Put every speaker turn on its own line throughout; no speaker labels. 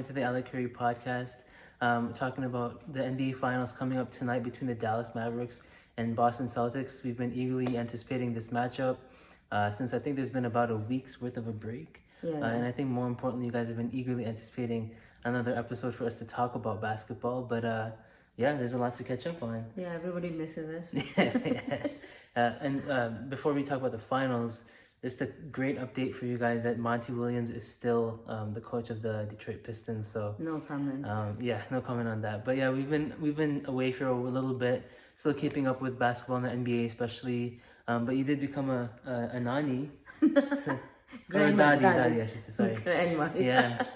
welcome into the Alec Curry podcast. Talking about the NBA Finals coming up tonight between the Dallas Mavericks and Boston Celtics. We've been eagerly anticipating this matchup since I think there's been about a week's worth of a break. And I think more importantly, you guys have been eagerly anticipating another episode for us to talk about basketball. But there's a lot to catch up on.
Yeah, everybody misses it.
And before we talk about the finals, just a great update for you guys that Monty Williams is still the coach of the Detroit Pistons. So
no comments.
No comment on that. But yeah, we've been away for a little bit, still keeping up with basketball in the NBA, especially. But you did become a nani, or a daddy, I should say. Sorry.
Grandma.
Yeah.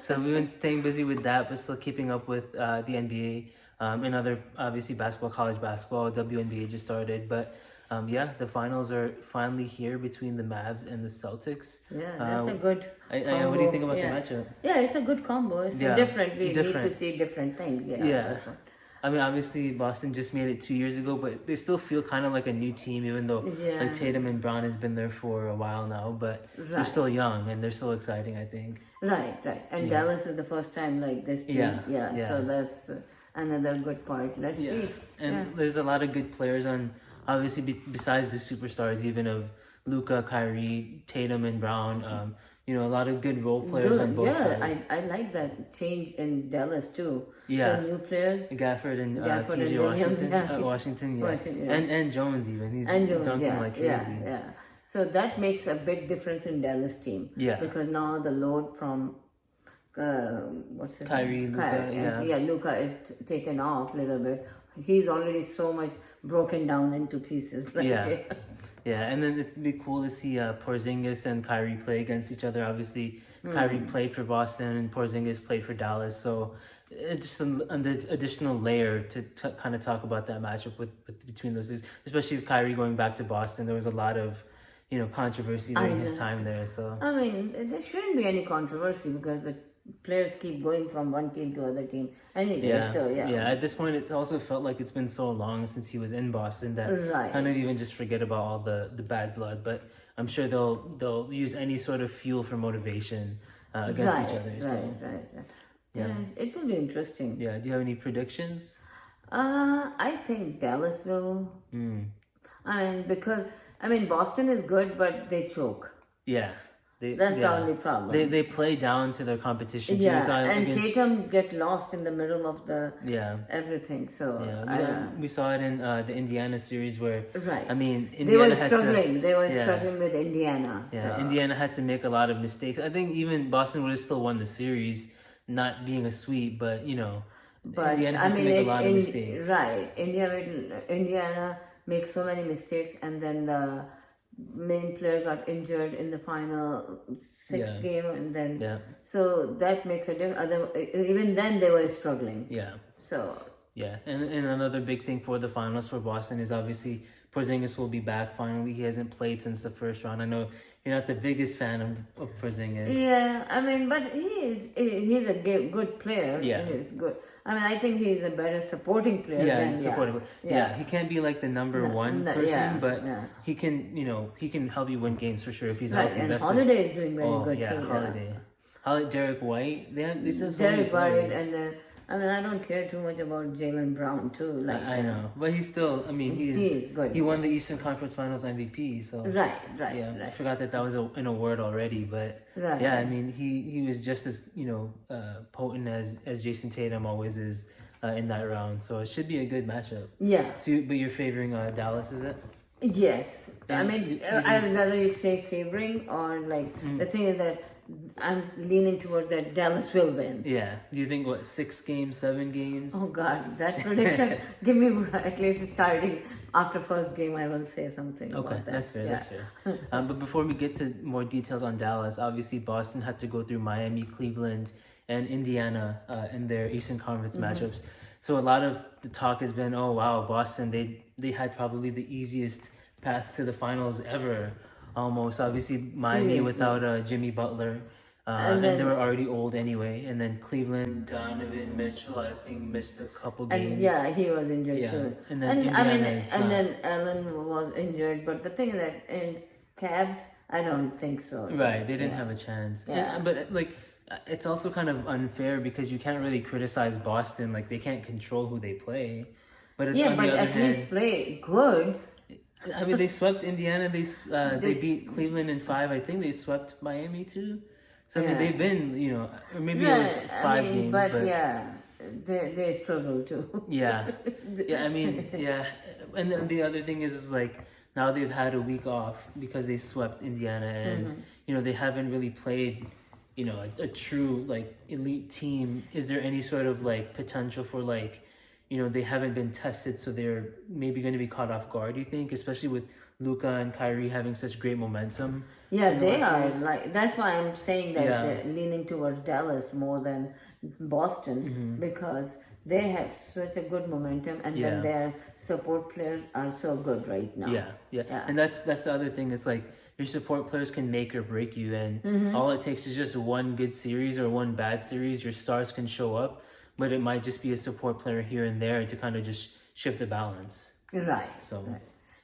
So we've been staying busy with that, but still keeping up with the NBA and other obviously basketball, college basketball. WNBA just started, but. The finals are finally here between the Mavs and the Celtics.
Yeah, that's a good combo.
What do you think about the matchup?
Yeah, it's a good combo. It's different. We need to see different things. Yeah.
I mean, obviously, Boston just made it 2 years ago, but they still feel kind of like a new team, even though like Tatum and Brown has been there for a while now. But they're still young and they're still exciting, I think.
Right. And Dallas is the first time like this team. So that's another good part. Let's see.
And there's a lot of good players on. Obviously, besides the superstars, even of Luka, Kyrie, Tatum, and Brown, a lot of good role players on both sides.
I like that change in Dallas too.
Yeah,
the new players,
Gafford and PJ Washington, and Jones even. He's dunking like crazy.
So that makes a big difference in Dallas team.
Yeah,
because now the load from
Kyrie, Luka,
Luka is taken off a little bit. He's already so much broken down into pieces.
And then it'd be cool to see Porzingis and Kyrie play against each other. Obviously, Kyrie played for Boston and Porzingis played for Dallas, so it's just an additional layer to kind of talk about that matchup with between those two. Especially with Kyrie going back to Boston, there was a lot of controversy during his time there. So
I mean, there shouldn't be any controversy because the players keep going from one team to other team anyway. At this point, it's also felt like it's been so long since he was in Boston that kind of even just forget about all the bad blood. But I'm sure they'll use any sort of fuel for motivation against each other. It will be interesting.
Do you have any predictions?
I think Dallas will. Because Boston is good, but they choke. That's the only problem.
They play down to their competition.
Tatum get lost in the middle of the everything. So
we saw it in the Indiana series where Indiana
they were struggling. They were struggling with Indiana.
Indiana had to make a lot of mistakes. I think even Boston would have still won the series, not being a sweep, but Indiana had to make a lot of mistakes.
Indiana makes so many mistakes, and then the main player got injured in the final sixth game, and then so that makes a difference. Even then, they were struggling. And
another big thing for the finals for Boston is obviously Porzingis will be back finally. He hasn't played since the first round. I know you're not the biggest fan of Porzingis.
But he's a good player. He's good. I think he's a better supporting player.
He can't be like the number one person, but he can help you win games for sure if he's out
and Holiday is doing very good too.
Holiday, Derek White,
Derek White, and I don't care too much about Jaylen Brown too.
I know, but he's still. He's good. He won the Eastern Conference Finals MVP. So I forgot that was an award already, but he was just as potent as Jason Tatum always is in that round. So it should be a good matchup. So, but you're favoring Dallas, is it?
Yes, I'd rather you say favoring or the thing is that I'm leaning towards that Dallas will win.
Do you think 6 games, 7 games?
Oh God, that prediction. Give me at least starting after first game. I will say something.
Okay,
about that.
That's fair. But before we get to more details on Dallas, obviously Boston had to go through Miami, Cleveland, and Indiana in their Eastern Conference matchups. So a lot of the talk has been, oh wow, Boston, they had probably the easiest path to the finals ever. Almost. Obviously, Miami without Jimmy Butler. And they were already old anyway. And then Cleveland, Donovan Mitchell, I think, missed a couple games.
He was injured too.
And then
then Allen was injured. But the thing is that in Cavs, I don't think so.
Right. They didn't have a chance. But it's also kind of unfair because you can't really criticize Boston. Like, they can't control who they play. But
yeah, but at least play good.
I mean, they swept Indiana. They beat Cleveland in 5. I think they swept Miami too. So I mean, they've been, or maybe it was 5 games.
But yeah, they struggle too.
Yeah, I mean, yeah. And then the other thing is like now they've had a week off because they swept Indiana, and they haven't really played. A true like elite team. Is there any sort of like potential for like, they haven't been tested, so they're maybe going to be caught off guard? You think, especially with Luka and Kyrie having such great momentum?
Yeah, they are. Like that's why I'm saying that they're leaning towards Dallas more than Boston because they have such a good momentum, and then their support players are so good right now.
Yeah. And that's the other thing. It's like your support players can make or break you, and all it takes is just one good series or one bad series. Your stars can show up, but it might just be a support player here and there to kind of just shift the balance.
Right.
So,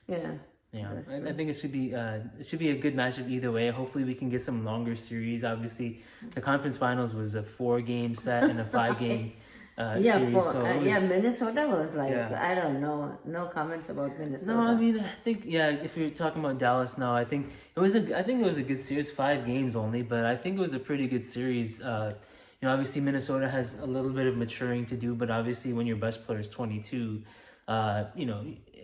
yeah.
I think it should be a good matchup either way. Hopefully, we can get some longer series. Obviously, the conference finals was a 4-game set and a 5-game series.
Minnesota was like I don't know, no comments about Minnesota.
No, I mean I think if you're talking about Dallas now, I think it was a good series, 5 games only, but I think it was a pretty good series. Obviously Minnesota has a little bit of maturing to do, but obviously when your best player is 22,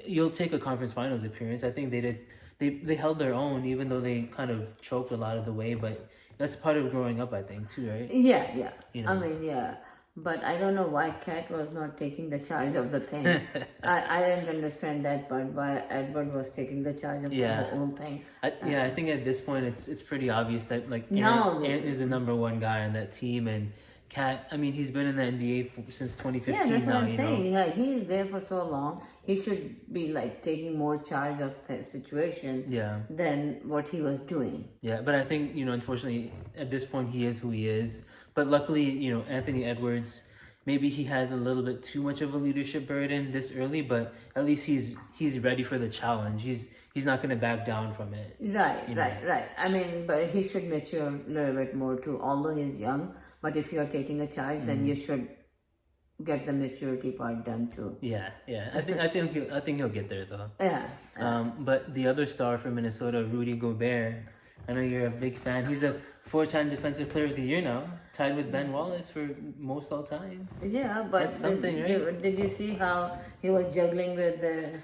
you'll take a conference finals appearance. I think they did. They held their own, even though they kind of choked a lot of the way, but that's part of growing up, I think, too, right?
Yeah. I mean, but I don't know why Kat was not taking the charge of the thing. I didn't understand that part, why Edward was taking the charge of the whole thing.
I think at this point it's pretty obvious that like Ant is the number 1 guy on that team, and Kat, I mean, he's been in the NBA since 2015
Yeah, that's what
now,
I'm saying. Yeah, he's there for so long. He should be like taking more charge of the situation than what he was doing.
Yeah, but I think, unfortunately, at this point, he is who he is. But luckily, Anthony Edwards, maybe he has a little bit too much of a leadership burden this early, but at least he's ready for the challenge. He's not going to back down from it.
Right. I mean, but he should mature a little bit more too, although he's young. But if you're taking a charge, then you should get the maturity part done too.
Yeah. I think he'll get there though.
Yeah.
But the other star from Minnesota, Rudy Gobert, I know you're a big fan. He's a 4-time Defensive Player of the Year now, tied with Ben Wallace for most all time.
Yeah, but
that's something, right?
Did you see how he was juggling with the?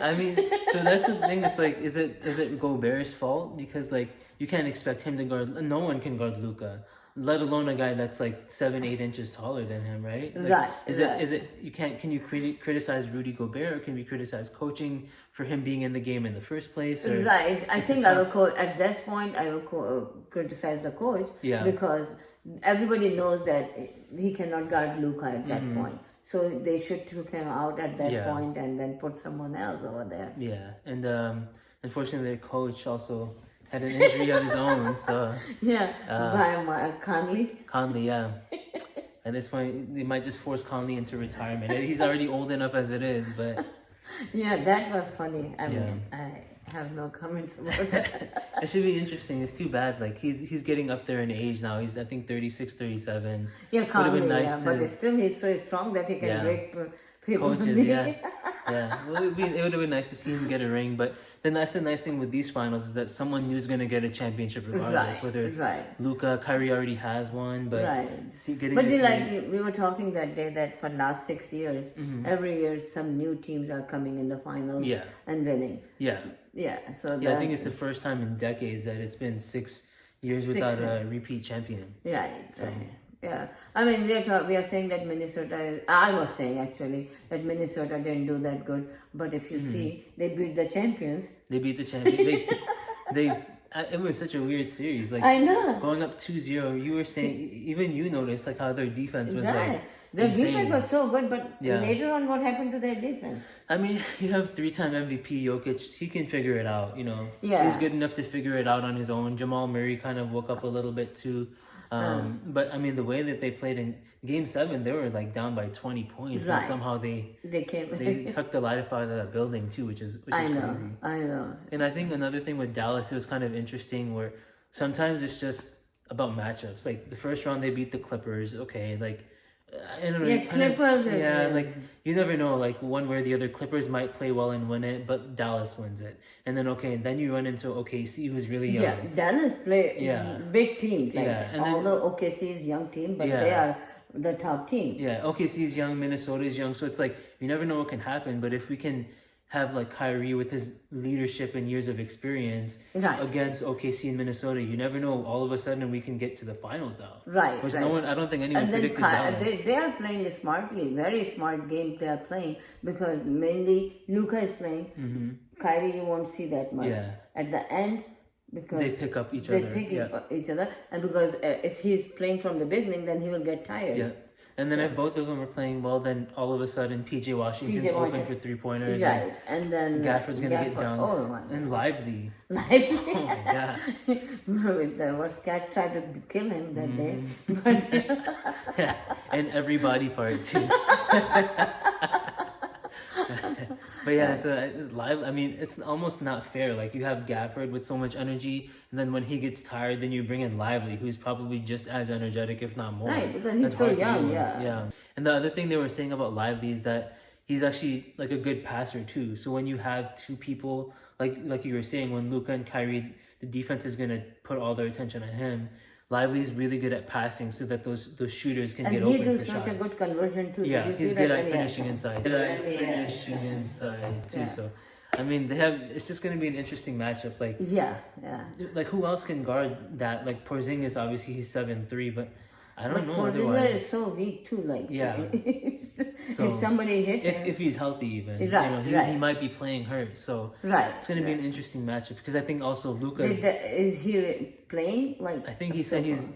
I mean, so that's the thing. It's like, is it Gobert's fault? Because like you can't expect him to guard. No one can guard Luka, let alone a guy that's like 7-8 inches taller than him, right? Like, Is it you can't? Can you criticize Rudy Gobert, or can we criticize coaching for him being in the game in the first place? Or
right. I think I will at that point I will criticize the coach.
Yeah.
Because everybody knows that he cannot guard Luka at that point. So they should took him out at that point and then put someone else over there.
Yeah, and unfortunately their coach also had an injury of his own. So
by Conley.
Conley, yeah. At this point, they might just force Conley into retirement. He's already old enough as it is, but
yeah, that was funny. I mean, I have no comments about that.
It should be interesting. It's too bad. Like he's getting up there in age now. He's I think 36, 37.
Yeah, Conley, but still he's so strong that he can break people.
Coaches, yeah. Well, it would have been nice to see him get a ring, but then that's the nice thing with these finals is that someone new is going to get a championship regardless, whether it's Luka, Kyrie already has one, but
we were talking that day that for last 6 years, every year some new teams are coming in the finals and winning. So
I think it's the first time in decades that it's been 6 years without a repeat champion.
Yeah, I mean we are saying that Minnesota. I was saying actually that Minnesota didn't do that good, but if you see, they beat the champions.
It was such a weird series. Like
I know,
going up 2-0. You were saying even you noticed like how their defense was like.
Their defense was so good, but later on, what happened to their defense?
I mean, you have 3-time MVP Jokic. He can figure it out. He's good enough to figure it out on his own. Jamal Murray kind of woke up a little bit too. But I mean, the way that they played in Game 7, they were like down by 20 points, and somehow they sucked the life out of that building too, which is crazy.
I know.
And I think another thing with Dallas, it was kind of interesting where sometimes it's just about matchups. Like the first round they beat the Clippers. Okay, like I don't know.
Yeah, Clippers is
like you never know. Like one way or the other, Clippers might play well and win it, but Dallas wins it. And then then you run into OKC, who's really young.
Yeah, Dallas play big teams. Like,
and
although OKC is young team, but they are the top team.
Yeah, OKC is young, Minnesota is young, so it's like you never know what can happen. But if we can have like Kyrie with his leadership and years of experience against OKC and Minnesota, you never know. All of a sudden, we can get to the finals now.
Right.
Which no one, I don't think anyone predicted Dallas.
They are playing smartly, very smart game they are playing, because mainly Luka is playing. Kyrie, you won't see that much.
Yeah.
At the end, because
they pick up each other.
They pick up each other, and because if he's playing from the beginning, then he will get tired.
Yeah. And then if both of them are playing well, then all of a sudden PJ Washington's open for 3-pointers.
Right. And then
Gafford's going to get dunks.
Oh,
and Lively.
Lively.
Oh my God.
The worst cat tried to kill him that day. But
and every body part too. But yeah, so live. I mean, it's almost not fair. Like you have Gafford with so much energy, and then when he gets tired, then you bring in Lively, who's probably just as energetic, if not more.
Right, because he's so young.
Yeah. And the other thing they were saying about Lively is that he's actually like a good passer too. So when you have two people, like you were saying, when Luka and Kyrie, the defense is gonna put all their attention on him. Lively's really good at passing, so that those shooters can get open for shots.
And he does such a good conversion too.
Yeah, he's good at finishing inside. Too. So, I mean, it's just going to be an interesting matchup. Like Like who else can guard that? Like Porzingis, obviously he's 7'3", but I don't know.
Porzingis is so weak too. Like if somebody hit him,
if he's healthy, even he might be playing hurt. So it's going to be an interesting matchup, because I think also Luka
is he playing? Like
I think he said he's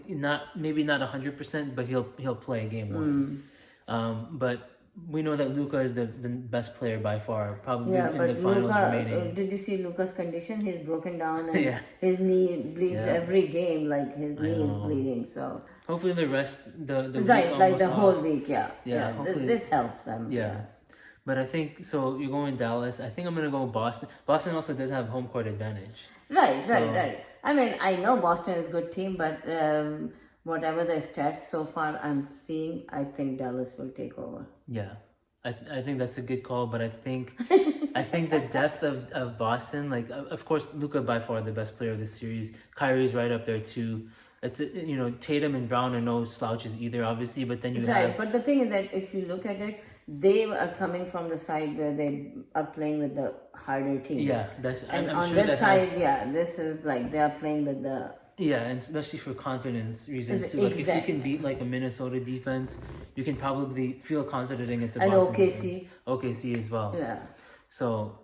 maybe not 100%, but he'll play game one. But we know that Luka is the best player by far, probably in the finals remaining.
Did you see Luka's condition? He's broken down and his knee bleeds every game. Like his knee is bleeding. So
hopefully the rest the
week like the whole week. This helps them.
But I think so. You're going Dallas. I think I'm gonna go Boston. Boston also does have home court advantage.
Right. I mean, I know Boston is a good team, but whatever the stats so far I'm seeing, I think Dallas will take over.
Yeah, I think that's a good call, but I think the depth of Boston, like of course Luka by far the best player of the series. Kyrie's right up there too. It's Tatum and Brown are no slouches either, obviously, but then you have.
But the thing is that if you look at it, they are coming from the side where they are playing with the harder teams.
Yeah,
I'm on sure this side. This is like they are playing with the.
Yeah, and especially for confidence reasons too. Like if you can beat like a Minnesota defense, you can probably feel confident against a Boston defense. OKC as well.
Yeah.
So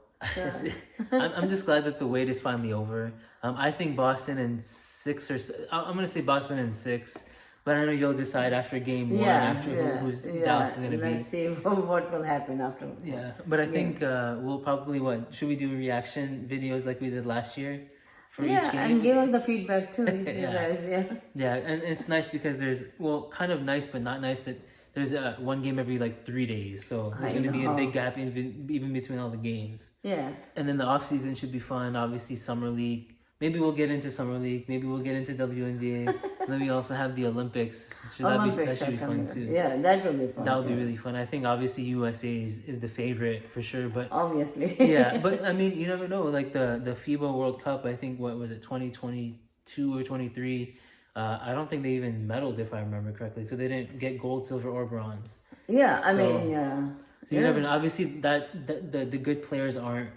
I'm just glad that the wait is finally over. I think Boston in 6 or I'm gonna say Boston in 6. But I know you'll decide after game one, who's Dallas is going to be.
Let's see what will happen after.
Yeah, but I think we'll probably, should we do reaction videos like we did last year for each game?
And give us the feedback too, you guys,
Yeah, and it's nice because there's, kind of nice but not nice that there's one game every 3 days. So there's going to be a big gap even between all the games.
Yeah.
And then the offseason should be fun, obviously Summer League. Maybe we'll get into Summer League. Maybe we'll get into WNBA. And then we also have the Olympics. So that should be fun too.
Yeah, that will be fun.
That would be really fun. I think obviously USA is the favorite for sure. But
obviously.
Yeah, but I mean, you never know. Like the FIBA World Cup, I think, what was it, 2022 or 23? I don't think they even medaled, if I remember correctly. So they didn't get gold, silver, or bronze.
Yeah, I mean.
So you never know. Obviously, the good players aren't,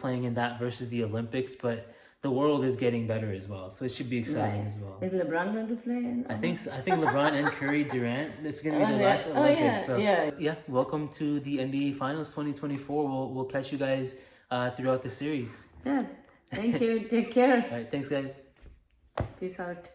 playing in that versus the Olympics, but the world is getting better as well, so it should be exciting as well.
Is LeBron going to play?
I think so. I think LeBron and Curry, Durant. This is going to be the last Olympics. Welcome to the NBA Finals 2024. We'll catch you guys throughout the series.
Yeah, thank you. Take care.
All right, thanks guys.
Peace out.